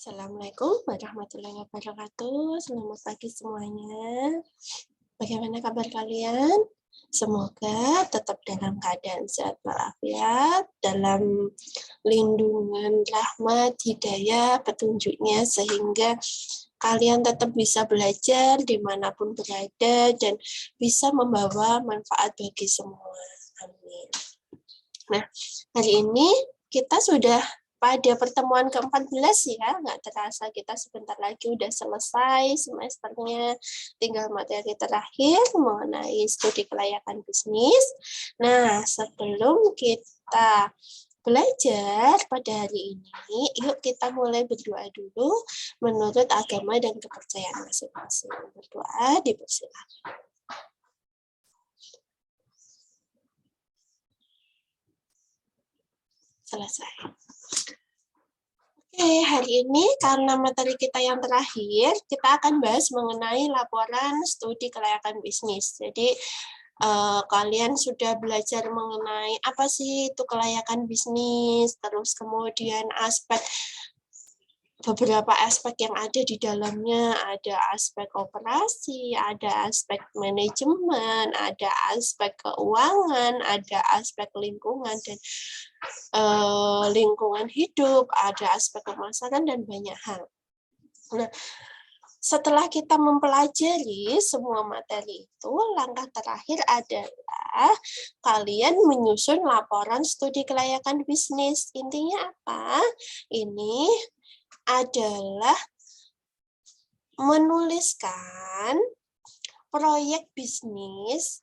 Assalamualaikum warahmatullahi wabarakatuh. Selamat pagi semuanya. Bagaimana kabar kalian? Semoga tetap dalam keadaan sehat walafiat, dalam lindungan rahmat, hidayah, petunjuknya, sehingga kalian tetap bisa belajar dimanapun berada dan bisa membawa manfaat bagi semua. Amin. Nah, hari ini kita sudah pada pertemuan ke-14 ya, nggak terasa kita sebentar lagi udah selesai semesternya, tinggal materi terakhir mengenai studi kelayakan bisnis. Nah, sebelum kita belajar pada hari ini, yuk kita mulai berdoa dulu menurut agama dan kepercayaan masing-masing. Berdoa, dipersilakan. Selesai. Oke, hari ini karena materi kita yang terakhir, kita akan bahas mengenai laporan studi kelayakan bisnis. Jadi, kalian sudah belajar mengenai apa sih itu kelayakan bisnis, terus kemudian beberapa aspek yang ada di dalamnya, ada aspek operasi, ada aspek manajemen, ada aspek keuangan, ada aspek lingkungan dan lingkungan hidup, ada aspek pemasaran dan banyak hal. Nah, setelah kita mempelajari semua materi itu, langkah terakhir adalah kalian menyusun laporan studi kelayakan bisnis. Intinya apa? Ini adalah menuliskan proyek bisnis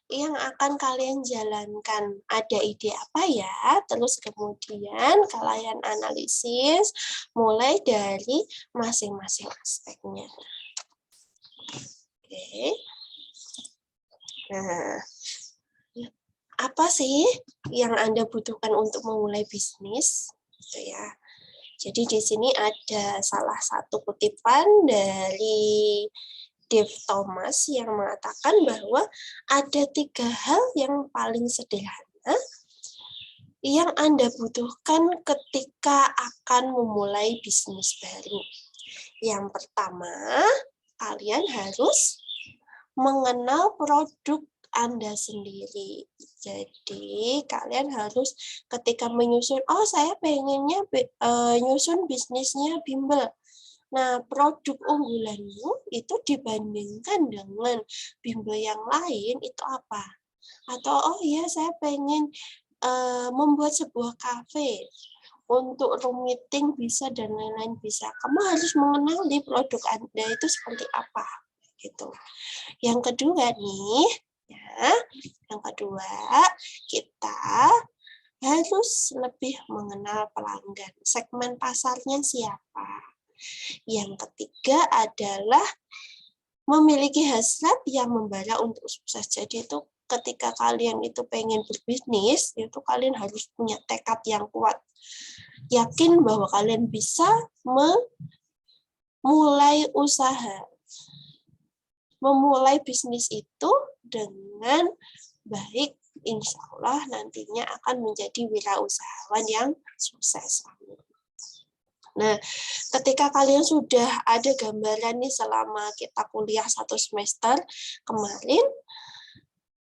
yang akan kalian jalankan. Ada ide apa ya? Terus kemudian kalian analisis mulai dari masing-masing aspeknya. Oke. Nah, apa sih yang Anda butuhkan untuk memulai bisnis? Gitu ya. Jadi di sini ada salah satu kutipan dari Dave Thomas yang mengatakan bahwa ada 3 hal yang paling sederhana yang Anda butuhkan ketika akan memulai bisnis baru. Yang pertama, kalian harus mengenal produk Anda sendiri. Jadi, kalian harus ketika menyusun, oh saya pengennya nyusun bisnisnya bimbel. Nah, produk unggulanmu itu dibandingkan dengan bimbel yang lain itu apa? Atau, oh ya saya pengen membuat sebuah kafe. Untuk room meeting bisa dan lain-lain bisa. Kamu harus mengenali produk Anda itu seperti apa. Gitu. Yang kedua nih, ya, yang kedua kita harus lebih mengenal pelanggan. Segmen pasarnya siapa? Yang ketiga adalah memiliki hasrat yang membara untuk sukses. Jadi itu ketika kalian itu pengen berbisnis, itu kalian harus punya tekad yang kuat. Yakin bahwa kalian bisa memulai usaha. Memulai bisnis itu dengan baik, insya Allah nantinya akan menjadi wirausahawan yang sukses. Nah, ketika kalian sudah ada gambaran nih selama kita kuliah 1 semester kemarin,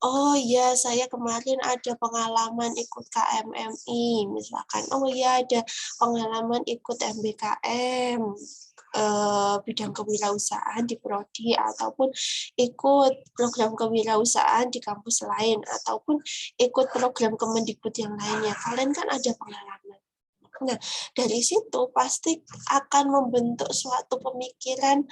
oh ya saya kemarin ada pengalaman ikut KMMI misalkan, oh ya ada pengalaman ikut MBKM, bidang kewirausahaan di prodi ataupun ikut program kewirausahaan di kampus lain ataupun ikut program Kemendikbud yang lainnya. Kalian kan ada pengalaman. Nah, dari situ pasti akan membentuk suatu pemikiran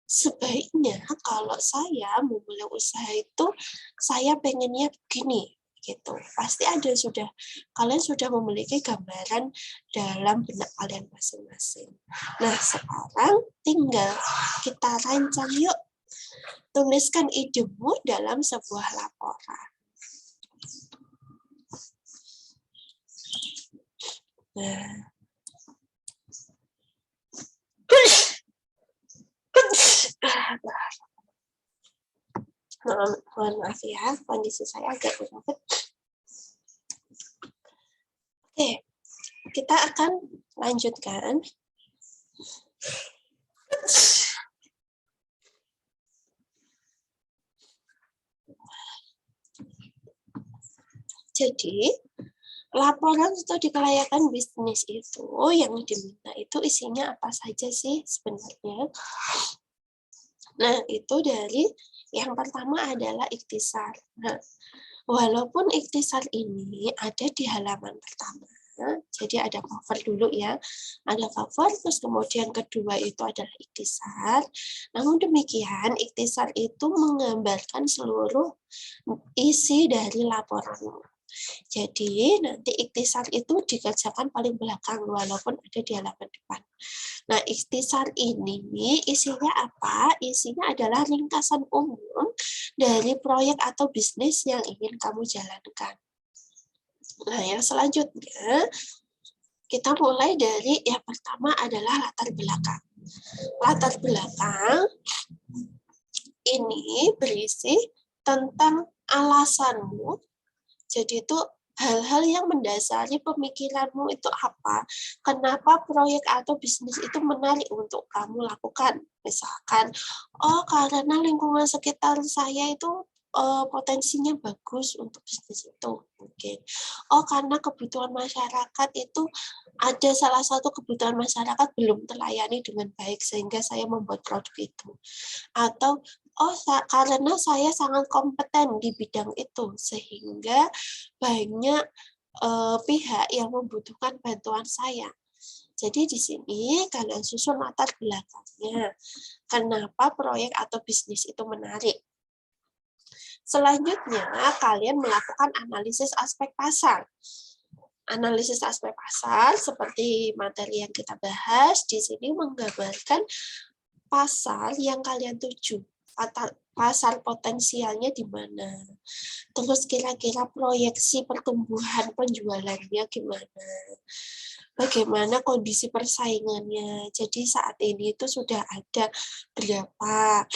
sebaiknya kalau saya memulai usaha itu saya pengennya begini gitu. Pasti ada kalian sudah memiliki gambaran dalam benak kalian masing-masing. Nah, sekarang tinggal kita rancang yuk. Tuliskan idemu dalam sebuah laporan. Nah, mohon maaf ya, kondisi saya agak berat. Oke, kita akan lanjutkan Jadi, laporan studi kelayakan bisnis itu yang diminta itu isinya apa saja sih sebenarnya? Nah, itu dari yang pertama adalah ikhtisar. Nah, walaupun ikhtisar ini ada di halaman pertama, jadi ada cover dulu ya, ada cover, terus kemudian kedua itu adalah ikhtisar. Namun demikian, ikhtisar itu menggambarkan seluruh isi dari laporan. Jadi nanti ikhtisar itu dikerjakan paling belakang walaupun ada di halaman depan. Nah, ikhtisar ini isinya apa? Isinya adalah ringkasan umum dari proyek atau bisnis yang ingin kamu jalankan. Nah, yang selanjutnya kita mulai dari yang pertama adalah latar belakang. Latar belakang ini berisi tentang alasanmu. Jadi itu hal-hal yang mendasari pemikiranmu itu apa? Kenapa proyek atau bisnis itu menarik untuk kamu lakukan? Misalkan, oh karena lingkungan sekitar saya itu potensinya bagus untuk bisnis itu. Mungkin. Oh karena kebutuhan masyarakat itu ada salah satu kebutuhan masyarakat belum terlayani dengan baik sehingga saya membuat produk itu. Atau oh karena saya sangat kompeten di bidang itu sehingga banyak pihak yang membutuhkan bantuan saya. Jadi di sini kalian susun latar belakangnya. Kenapa proyek atau bisnis itu menarik? Selanjutnya kalian melakukan analisis aspek pasar. Analisis aspek pasar seperti materi yang kita bahas di sini menggambarkan pasar yang kalian tuju. Pasar potensialnya di mana. Terus kira-kira proyeksi pertumbuhan penjualannya gimana. Bagaimana kondisi persaingannya. Jadi saat ini itu sudah ada berapa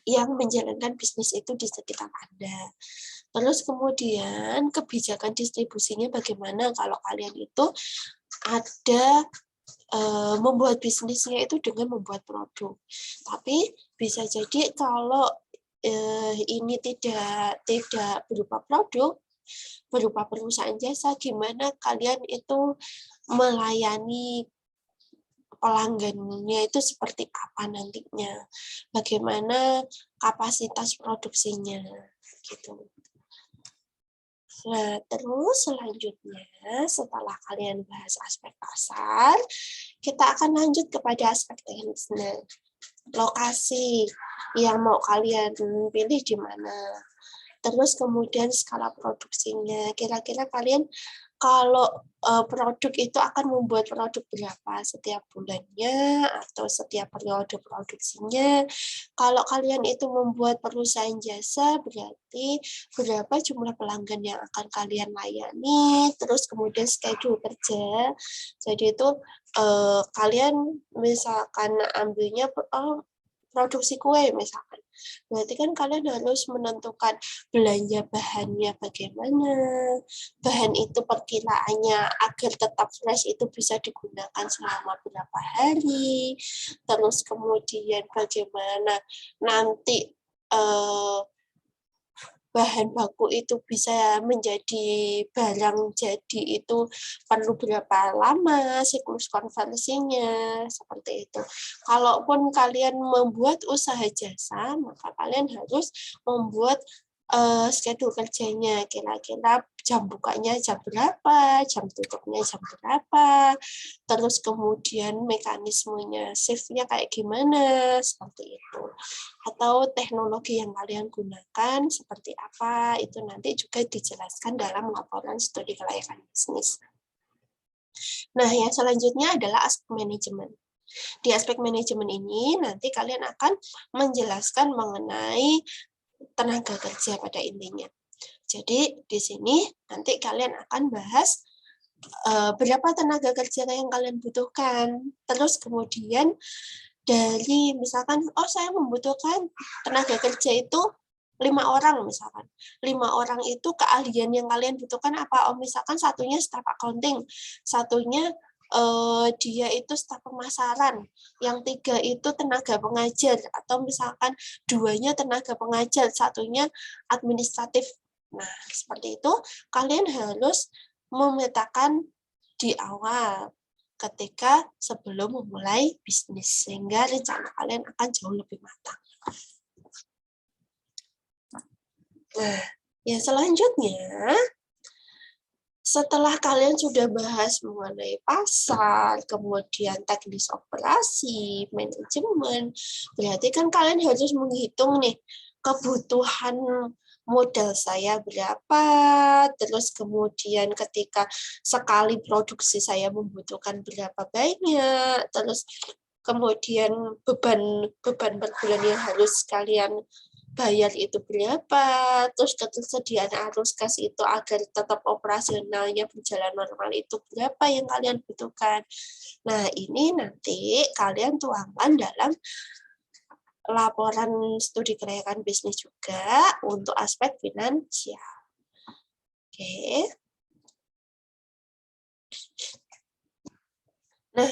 yang menjalankan bisnis itu di sekitar Anda. Terus kemudian kebijakan distribusinya bagaimana kalau kalian itu ada membuat bisnisnya itu dengan membuat produk. Tapi bisa jadi kalau ini tidak berupa produk, berupa perusahaan jasa, gimana kalian itu melayani pelanggannya itu seperti apa nantinya, bagaimana kapasitas produksinya, gitu. Nah, terus selanjutnya setelah kalian bahas aspek pasar, kita akan lanjut kepada aspek teknisnya. Lokasi yang mau kalian pilih di mana. Terus kemudian skala produksinya. Kira-kira kalian kalau produk itu akan membuat produk berapa setiap bulannya atau setiap periode produksinya. Kalau kalian itu membuat perusahaan jasa, berarti berapa jumlah pelanggan yang akan kalian layani, terus kemudian schedule kerja. Jadi itu kalian misalkan ambilnya produksi kue misalkan. Berarti kan kalian harus menentukan belanja bahannya bagaimana, bahan itu perkiraannya agar tetap fresh itu bisa digunakan selama berapa hari, terus kemudian bagaimana nanti bahan baku itu bisa menjadi barang jadi itu perlu berapa lama siklus konversinya, seperti itu. Kalaupun kalian membuat usaha jasa, maka kalian harus membuat schedule kerjanya, kira-kira jam bukanya jam berapa, jam tutupnya jam berapa, terus kemudian mekanismenya shift-nya kayak gimana, seperti itu. Atau teknologi yang kalian gunakan seperti apa, itu nanti juga dijelaskan dalam laporan studi kelayakan bisnis. Nah, yang selanjutnya adalah aspek manajemen. Di aspek manajemen ini nanti kalian akan menjelaskan mengenai tenaga kerja pada intinya. Jadi di sini nanti kalian akan bahas berapa tenaga kerja yang kalian butuhkan. Terus kemudian dari misalkan, oh saya membutuhkan tenaga kerja itu 5 orang misalkan. 5 orang itu keahlian yang kalian butuhkan apa? Oh misalkan satunya staff accounting, satunya dia itu staf pemasaran, yang 3 itu tenaga pengajar, atau misalkan 2-nya tenaga pengajar, 1-nya administratif. Nah, seperti itu kalian harus memetakan di awal ketika sebelum memulai bisnis, sehingga rencana kalian akan jauh lebih matang. Nah, yang selanjutnya, setelah kalian sudah bahas mengenai pasar, kemudian teknis operasi, manajemen, berarti kan kalian harus menghitung nih kebutuhan modal saya berapa, terus kemudian ketika sekali produksi saya membutuhkan berapa banyak, terus kemudian beban per bulan yang harus kalian bayar itu berapa, terus ketersediaan arus kas itu agar tetap operasionalnya berjalan normal itu berapa yang kalian butuhkan. Nah, ini nanti kalian tuangkan dalam laporan studi kelayakan bisnis juga untuk aspek finansial. Oke. Nah,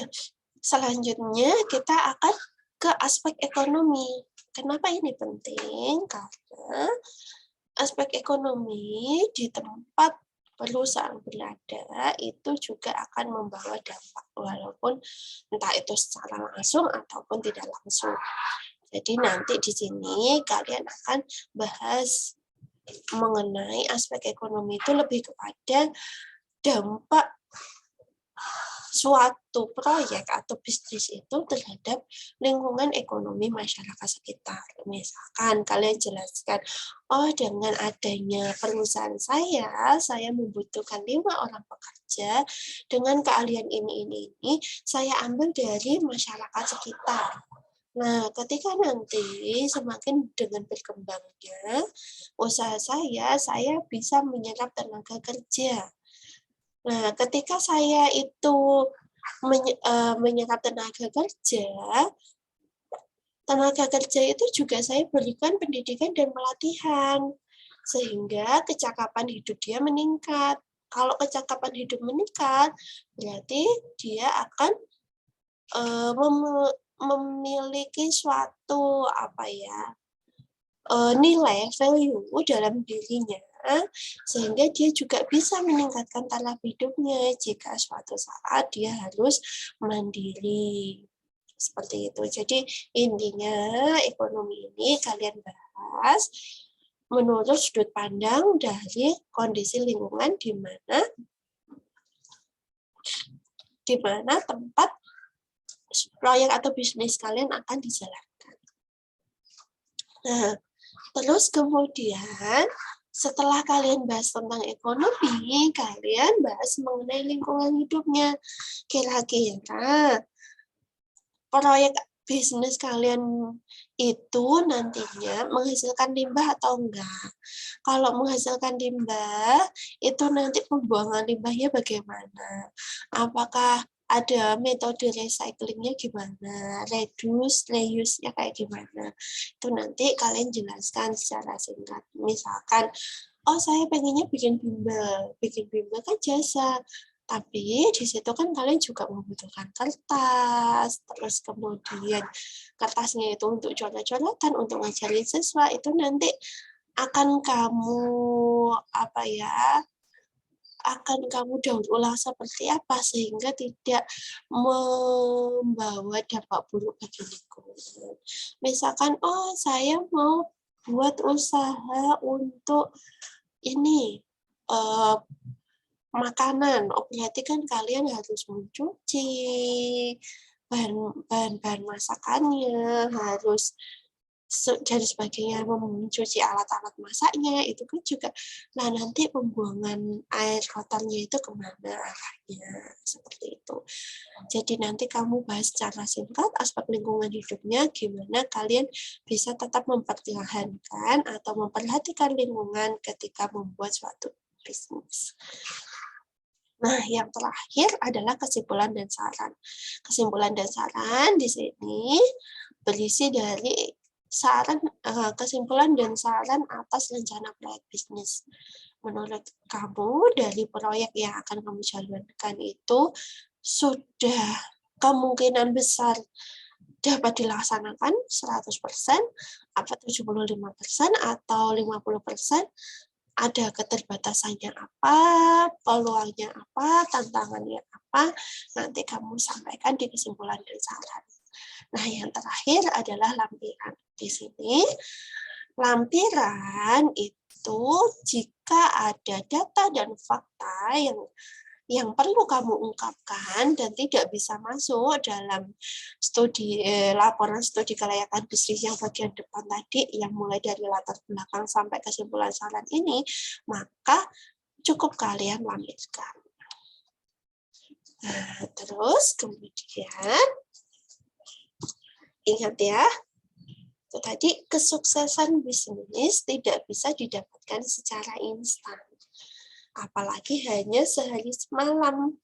selanjutnya kita akan ke aspek ekonomi. Kenapa ini penting? Karena aspek ekonomi di tempat perusahaan berada itu juga akan membawa dampak, walaupun entah itu secara langsung ataupun tidak langsung. Jadi nanti di sini kalian akan bahas mengenai aspek ekonomi itu lebih kepada dampak suatu proyek atau bisnis itu terhadap lingkungan ekonomi masyarakat sekitar. Misalkan kalian jelaskan, oh dengan adanya perusahaan saya membutuhkan 5 orang pekerja, dengan keahlian ini, saya ambil dari masyarakat sekitar. Nah, ketika nanti semakin dengan berkembangnya usaha saya bisa menyerap tenaga kerja. Nah, ketika saya itu menyerap tenaga kerja itu juga saya berikan pendidikan dan pelatihan, sehingga kecakapan hidup dia meningkat. Kalau kecakapan hidup meningkat, berarti dia akan memiliki suatu nilai value dalam dirinya, sehingga dia juga bisa meningkatkan taraf hidupnya jika suatu saat dia harus mandiri. Seperti itu. Jadi intinya ekonomi ini kalian bahas menurut sudut pandang dari kondisi lingkungan di mana tempat proyek atau bisnis kalian akan dijalankan. Nah, terus kemudian setelah kalian bahas tentang ekonomi, kalian bahas mengenai lingkungan hidupnya. Kira-kira proyek bisnis kalian itu nantinya menghasilkan limbah atau enggak? Kalau menghasilkan limbah, itu nanti pembuangan limbahnya bagaimana? Apakah ada metode recyclingnya gimana? Reduce, reuse-nya kayak gimana? Itu nanti kalian jelaskan secara singkat. Misalkan, oh saya pengennya bikin bimbel kan jasa. Tapi di situ kan kalian juga membutuhkan kertas, terus kemudian kertasnya itu untuk coret-coretan, untuk ngajarin siswa, itu nanti akan kamu daur ulang seperti apa sehingga tidak membawa dampak buruk bagi lingkungan. Misalkan, oh saya mau buat usaha untuk ini makanan, berarti kan kalian harus mencuci bahan masakannya, harus dan sebagainya, mencuci alat-alat masaknya, itu kan juga. Nah, nanti pembuangan air kotornya itu kemana arahnya, seperti itu. Jadi nanti kamu bahas secara singkat aspek lingkungan hidupnya, gimana kalian bisa tetap mempertahankan atau memperhatikan lingkungan ketika membuat suatu bisnis. Nah, yang terakhir adalah kesimpulan dan saran. Kesimpulan dan saran di sini berisi dari kesimpulan dan saran atas rencana proyek bisnis. Menurut kamu, dari proyek yang akan kamu jalankan itu, sudah kemungkinan besar dapat dilaksanakan 100%, apa 75% atau 50%, ada keterbatasannya apa, peluangnya apa, tantangannya apa, nanti kamu sampaikan di kesimpulan dan saran. Nah, yang terakhir adalah lampiran. Di sini, lampiran itu jika ada data dan fakta yang perlu kamu ungkapkan dan tidak bisa masuk dalam laporan studi kelayakan bisnis yang bagian depan tadi, yang mulai dari latar belakang sampai kesimpulan saran ini, maka cukup kalian lampirkan. Nah, terus kemudian ingat ya, itu tadi kesuksesan bisnis tidak bisa didapatkan secara instan. Apalagi hanya sehari semalam.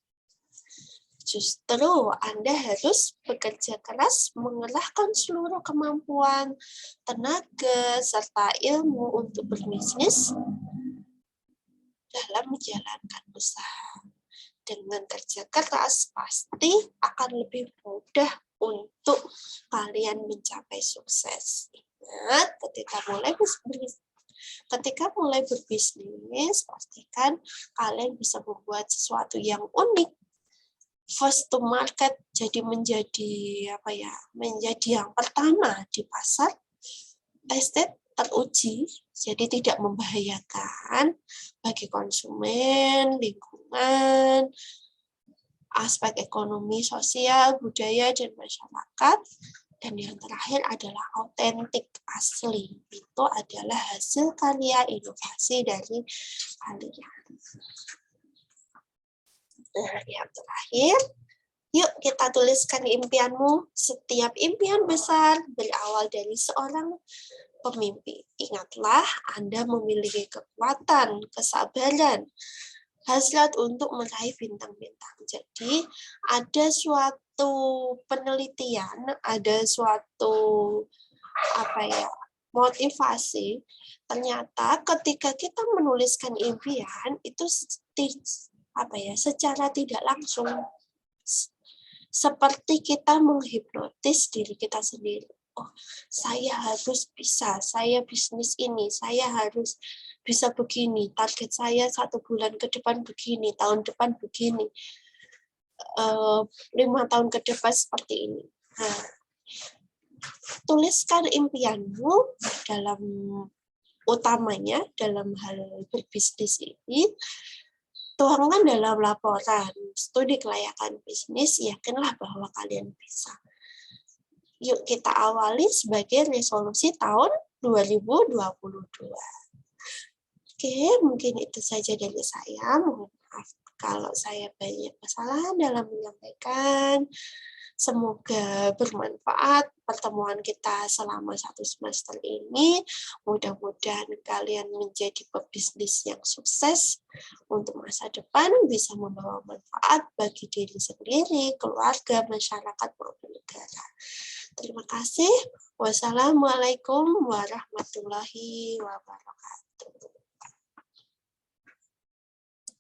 Justru Anda harus bekerja keras, mengerahkan seluruh kemampuan, tenaga, serta ilmu untuk berbisnis dalam menjalankan usaha. Dengan kerja keras, pasti akan lebih mudah untuk kalian mencapai sukses. Ingat, ketika mulai berbisnis, pastikan kalian bisa membuat sesuatu yang unik. First to market, jadi menjadi yang pertama di pasar, tested, teruji, jadi tidak membahayakan bagi konsumen, lingkungan, aspek ekonomi, sosial, budaya, dan masyarakat. Dan yang terakhir adalah autentik, asli. Itu adalah hasil karya inovasi dari kalian. Nah, yang terakhir, yuk kita tuliskan impianmu. Setiap impian besar berawal dari seorang pemimpi. Ingatlah, Anda memiliki kekuatan, kesabaran, hasrat untuk meraih bintang-bintang. Jadi, ada suatu penelitian, ada suatu motivasi. Ternyata ketika kita menuliskan impian itu secara tidak langsung seperti kita menghipnotis diri kita sendiri. Oh, saya harus bisa, saya bisnis ini, saya harus bisa begini, target saya 1 bulan ke depan begini, tahun depan begini, 5 tahun ke depan seperti ini. Nah, tuliskan impianmu dalam utamanya dalam hal berbisnis ini, tuangkan dalam laporan studi kelayakan bisnis, yakinlah bahwa kalian bisa. Yuk kita awali sebagai resolusi tahun 2022. Oke, mungkin itu saja dari saya. Mohon maaf kalau saya banyak kesalahan dalam menyampaikan. Semoga bermanfaat pertemuan kita selama 1 semester ini. Mudah-mudahan kalian menjadi pebisnis yang sukses untuk masa depan, bisa membawa manfaat bagi diri sendiri, keluarga, masyarakat, maupun negara. Terima kasih. Wassalamualaikum warahmatullahi wabarakatuh.